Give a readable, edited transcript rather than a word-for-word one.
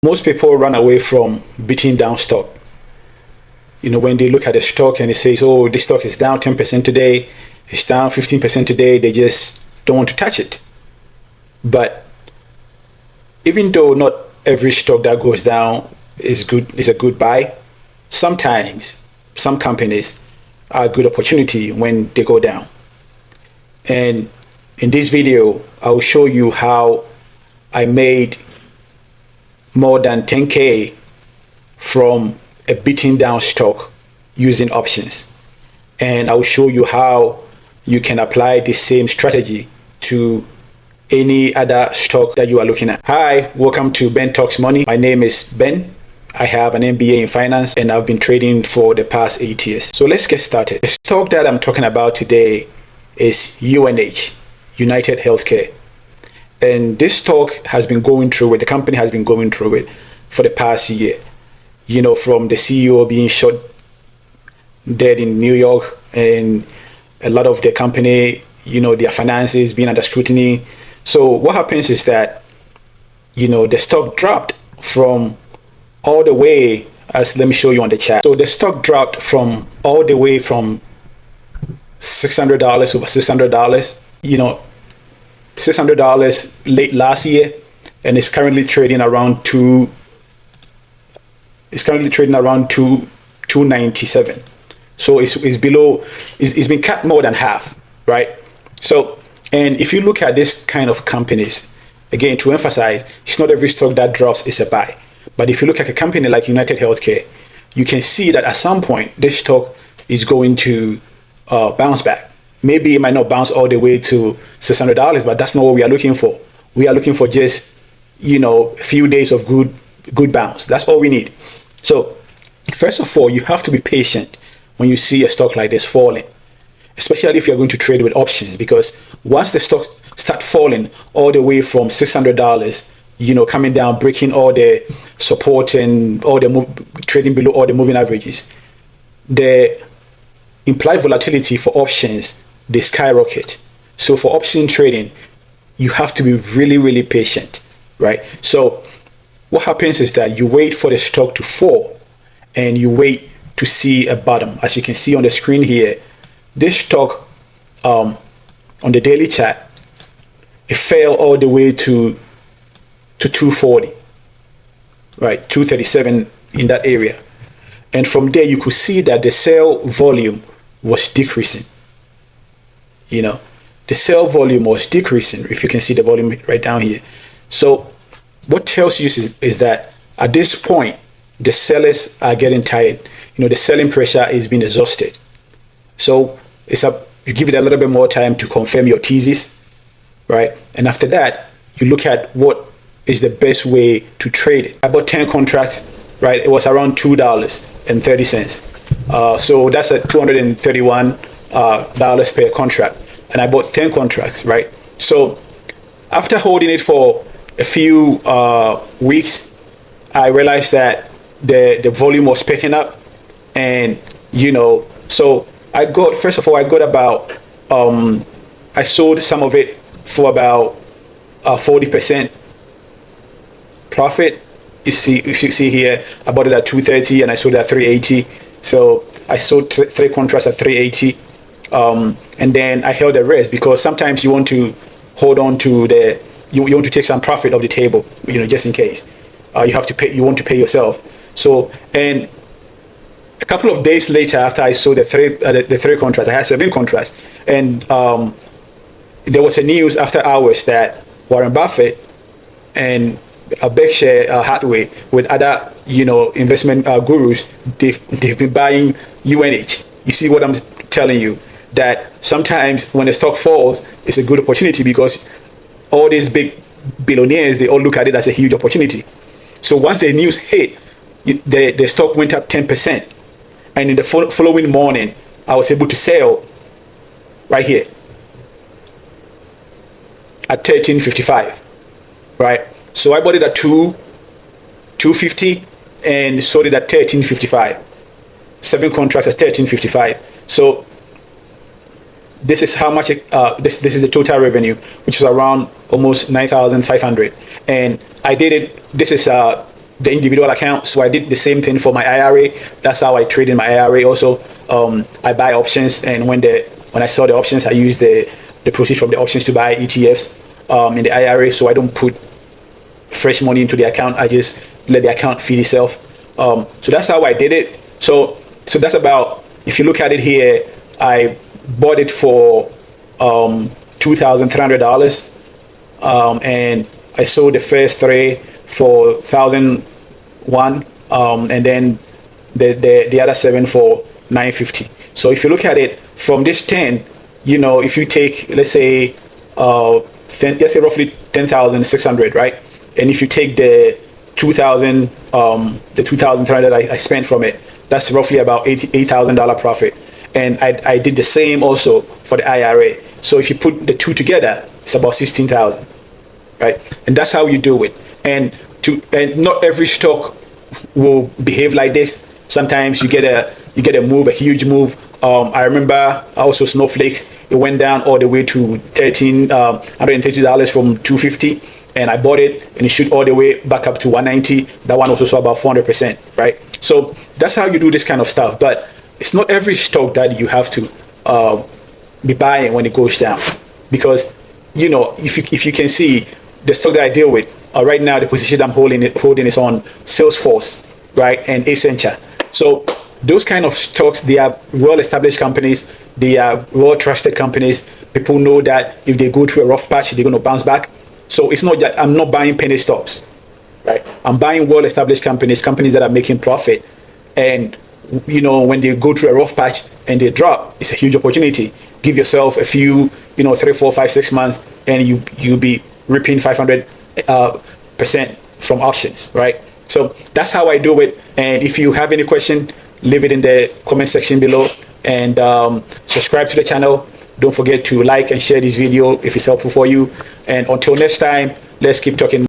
Most people run away from beating down stock. When they look at the stock and it says, oh, this stock is down 10% today, it's down 15% today, they just don't want to touch it. But even though not every stock that goes down is a good buy, sometimes some companies are a good opportunity when they go down. And in this video, I will show you how I made more than 10K from a beating down stock using options. And I will show you how you can apply the same strategy to any other stock that you are looking at. Hi, welcome to Ben Talks Money. My name is Ben. I have an MBA in finance and I've been trading for the past 8 years. So let's get started. The stock that I'm talking about today is UNH, United Healthcare. And this stock has been going through it, the company has been going through it for the past year. From the CEO being shot dead in New York, and a lot of the company, their finances being under scrutiny. So what happens is that, the stock dropped from all the way, let me show you on the chart. So the stock dropped from all the way from $600, over $600, $600 late last year, and it's currently trading around $297. So it's below, it's been cut more than half, right? So, and if you look at this kind of companies, again, to emphasize, it's not every stock that drops is a buy. But if you look at a company like United Healthcare, you can see that at some point, this stock is going to bounce back. Maybe it might not bounce all the way to $600, but that's not what we are looking for. We are looking for just, a few days of good bounce. That's all we need. So first of all, you have to be patient when you see a stock like this falling, especially if you're going to trade with options, because once the stock start falling all the way from $600, coming down, breaking all the support and all the trading below all the moving averages, the implied volatility for options, they skyrocket. So for option trading, you have to be really, really patient, right? So what happens is that you wait for the stock to fall and you wait to see a bottom. As you can see on the screen here, this stock on the daily chart, it fell all the way to 240, right? 237 in that area. And from there, you could see that the sell volume was decreasing. The sell volume was decreasing, if you can see the volume right down here. So what tells you is that at this point, the sellers are getting tired. The selling pressure is being exhausted. So you give it a little bit more time to confirm your thesis, right? And after that, you look at what is the best way to trade it. I bought 10 contracts, right? It was around $2.30. So that's at $231 per contract. And I bought 10 contracts, right? So after holding it for a few weeks, I realized that the volume was picking up. And, so I got about, I sold some of it for about 40% profit. If you see here, I bought it at 230 and I sold it at 380. So I sold three contracts at 380. And then I held the rest because sometimes you want to hold on to you want to take some profit off the table, just in case. You want to pay yourself. So, and a couple of days later, after I sold the three contracts, I had 7 contracts. And there was a news after hours that Warren Buffett and Berkshire Hathaway with other, investment gurus, they've been buying UNH. You see what I'm telling you? That sometimes when the stock falls, it's a good opportunity because all these big billionaires, they all look at it as a huge opportunity. So once the news hit, the stock went up 10%. And in the following morning, I was able to sell right here at $13.55, right? So I bought it at $2.50 and sold it at $13.55. 7 contracts at $13.55. So this is how much this is the total revenue, which is around almost 9,500. And I did it. This is the individual account. So I did the same thing for my IRA. That's how I trade in my IRA. Also, I buy options, and when I saw the options, I use the proceeds from the options to buy ETFs in the IRA. So I don't put fresh money into the account. I just let the account feed itself. So that's how I did it. So that's about, if you look at it here, I bought it for $2,300, and I sold the first 3 for 1,001, and then the other 7 for 950. So if you look at it from this 10, if you take, let's say roughly 10,600, right? And if you take the 2,000, the 2,300 I spent from it, that's roughly about $8,000 profit. And I did the same also for the IRA. So if you put the two together, it's about 16,000, right? And that's how you do it. And not every stock will behave like this. Sometimes you get a move, a huge move. I remember also Snowflakes. It went down all the way to $1,330 from $250, and I bought it, and it shoot all the way back up to $190. That one also saw about 400%, right? So that's how you do this kind of stuff. But it's not every stock that you have to be buying when it goes down, because if you can see the stock that I deal with right now, the position I'm holding is on Salesforce, right, and Accenture. So those kind of stocks, they are well-established companies. They are well-trusted companies. People know that if they go through a rough patch, they're going to bounce back. So it's not that I'm not buying penny stocks, right? I'm buying well-established companies that are making profit. And when they go through a rough patch and they drop, it's a huge opportunity. Give yourself a few, 3, 4, 5, 6 months, and you'll be reaping 500% from options, right? So that's how I do it. And if you have any question, leave it in the comment section below, and subscribe to the channel. Don't forget to like and share this video if it's helpful for you. And until next time, let's keep talking.